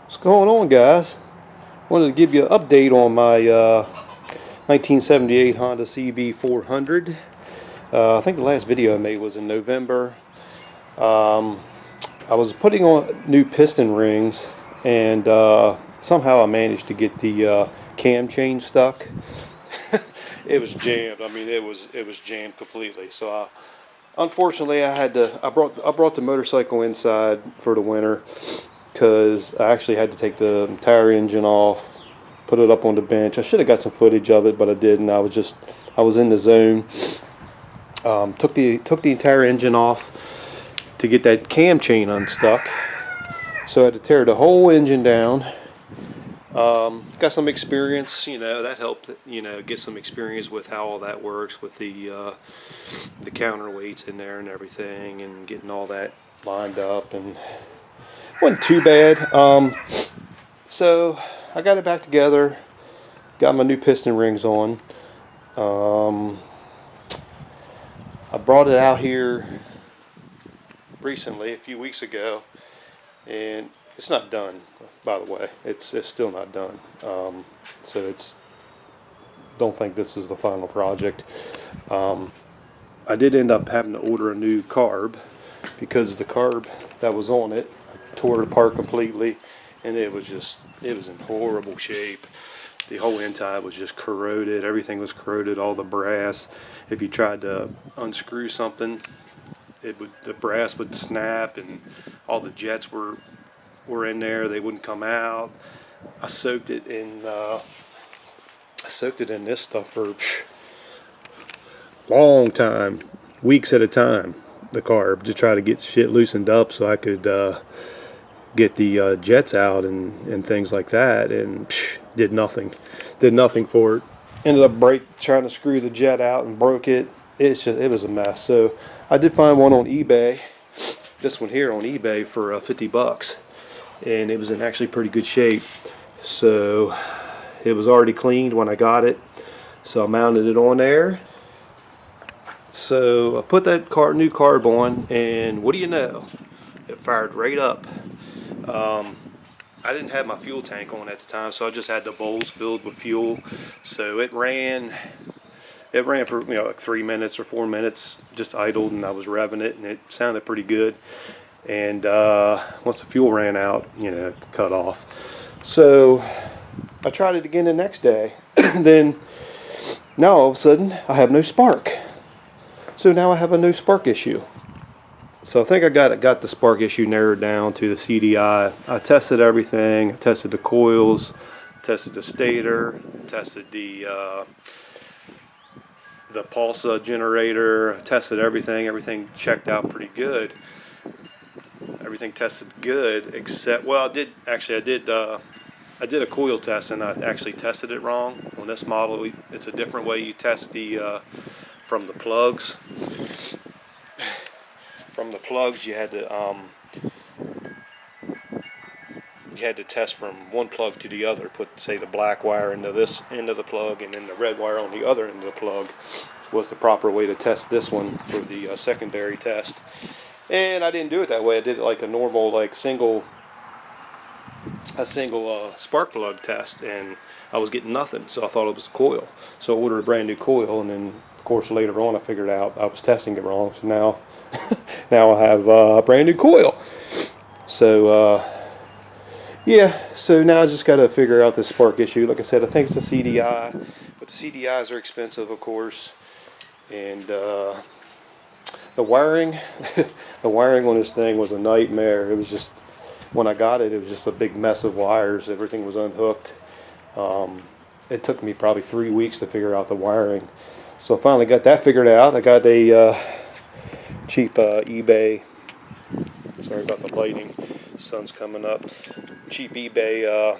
What's going on, guys? Wanted to give you an update on my 1978 Honda CB400. I think the last video I made was in November. I was putting on new piston rings, and somehow I managed to get the cam chain stuck. It was jammed. I mean, it was jammed completely. So unfortunately, I brought the motorcycle inside for the winter, because I actually had to take the entire engine off, put it up on the bench. I should have got some footage of it, but I didn't. I was in the zone. Took the entire engine off to get that cam chain unstuck. So I had to tear the whole engine down. Got some experience, that helped, get some experience with how all that works with the counterweights in there and everything, and getting all that lined up, and wasn't too bad. So I got it back together, got my new piston rings on. I brought it out here recently, a few weeks ago, and it's not done, by the way. It's still not done. So don't think this is the final project. I did end up having to order a new carb, because the carb that was on it, tore it apart completely, and it was in horrible shape. The whole inside was just corroded. Everything was corroded, all the brass. If you tried to unscrew something, the brass would snap, and all the jets were in there. They wouldn't come out. I soaked it in this stuff for a long time, weeks at a time, the carb, to try to get shit loosened up so I could get the jets out and things like that, and did nothing for it. Ended up trying to screw the jet out and broke it. It was a mess. So I did find one on eBay, this one here on eBay, for 50 bucks, and it was in actually pretty good shape. So it was already cleaned when I got it, so I mounted it on there. So I put that new carb on, and what do you know, it fired right up. I didn't have my fuel tank on at the time, so I just had the bowls filled with fuel. So it ran for like 3 minutes or 4 minutes, just idled, and I was revving it, and it sounded pretty good. And once the fuel ran out, it cut off. So I tried it again the next day. Then now all of a sudden I have no spark. So now I have a no spark issue. So I think I got the spark issue narrowed down to the CDI. I tested everything. I tested the coils, tested the stator, tested the pulse generator. I tested everything. Everything checked out pretty good. Everything tested good, except, well, I did a coil test, and I actually tested it wrong. On this model, it's a different way you test from the plugs. From the plugs, you had to test from one plug to the other. Put, say, the black wire into this end of the plug, and then the red wire on the other end of the plug was the proper way to test this one for the secondary test. And I didn't do it that way. I did it like a normal, like single spark plug test, and I was getting nothing. So I thought it was a coil. So I ordered a brand new coil, and then of course later on I figured out I was testing it wrong. So now now I have a brand new coil. So yeah, so now I just got to figure out this spark issue. Like I said, I think it's the CDI, but the CDIs are expensive, of course, and the wiring the wiring on this thing was a nightmare. It was just, when I got it, it was just a big mess of wires. Everything was unhooked. It took me probably 3 weeks to figure out the wiring. So I finally got that figured out. I got a cheap eBay, sorry about the lighting, sun's coming up, cheap eBay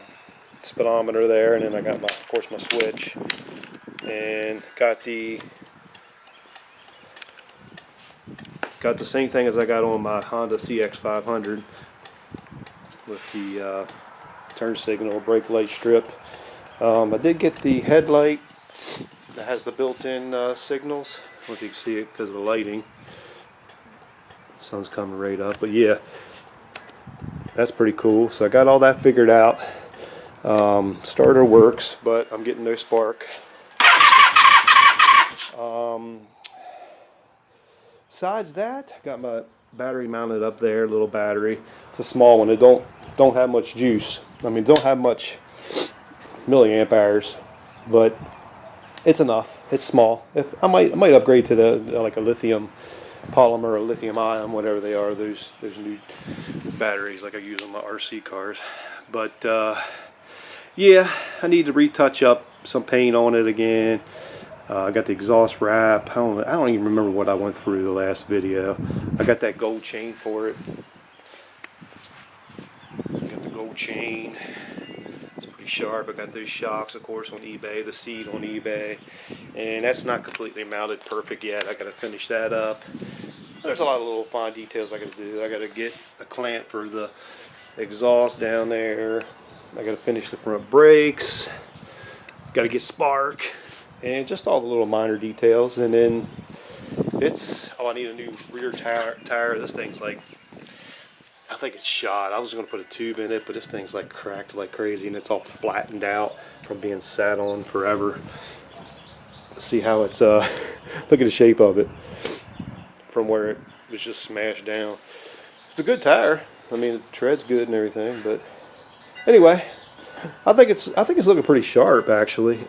speedometer there, and then I got of course my switch, and got the same thing as I got on my Honda CX500 with the turn signal, brake light strip. I did get the headlight that has the built-in signals. I don't know if you can see it because of the lighting. Sun's coming right up, but yeah, that's pretty cool. So I got all that figured out. Starter works, but I'm getting no spark. Besides that, I got my battery mounted up there, little battery. It's a small one. It don't have much juice. I mean, don't have much milliamp hours, but it's enough. It's small. If I might upgrade to the like a lithium polymer or lithium ion, whatever they are. Those new batteries like I use on my RC cars. But yeah, I need to retouch up some paint on it again. I got the exhaust wrap. I don't even remember what I went through the last video. I got that gold chain for it. Got the gold chain. It's pretty sharp. I got those shocks, of course, on eBay. The seat on eBay, and that's not completely mounted perfect yet. I got to finish that up. There's a lot of little fine details I got to do. I got to get a clamp for the exhaust down there. I got to finish the front brakes. Got to get spark. And just all the little minor details. And then I need a new rear tire. This thing's like, I think it's shot. I was going to put a tube in it, but this thing's like cracked like crazy, and it's all flattened out from being sat on forever. See how it's, look at the shape of it from where it was just smashed down. It's a good tire. I mean, the tread's good and everything, but anyway, I think it's looking pretty sharp actually.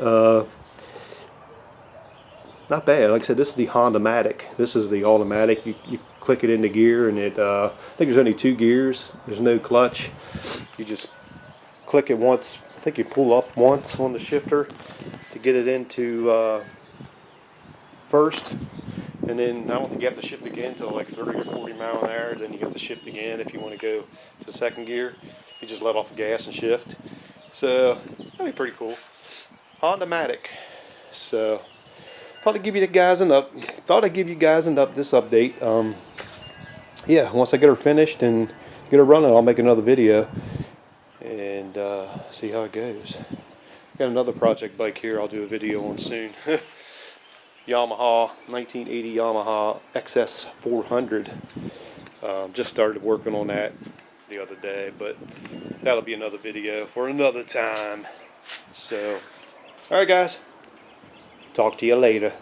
Not bad. Like I said, this is the Honda-matic. This is the automatic. You click it into gear, and it. I think there's only 2 gears. There's no clutch. You just click it once. I think you pull up once on the shifter to get it into first, and then I don't think you have to shift again until like 30 or 40 mile an hour. Then you have to shift again if you want to go to second gear. You just let off the gas and shift. So that'd be pretty cool. Honda-matic. So. Thought I'd give you guys this update. Yeah, once I get her finished and get her running, I'll make another video and see how it goes. Got another project bike here I'll do a video on soon. Yamaha 1980 Yamaha XS400. Just started working on that the other day, but that'll be another video for another time. So, all right, guys. Talk to you later.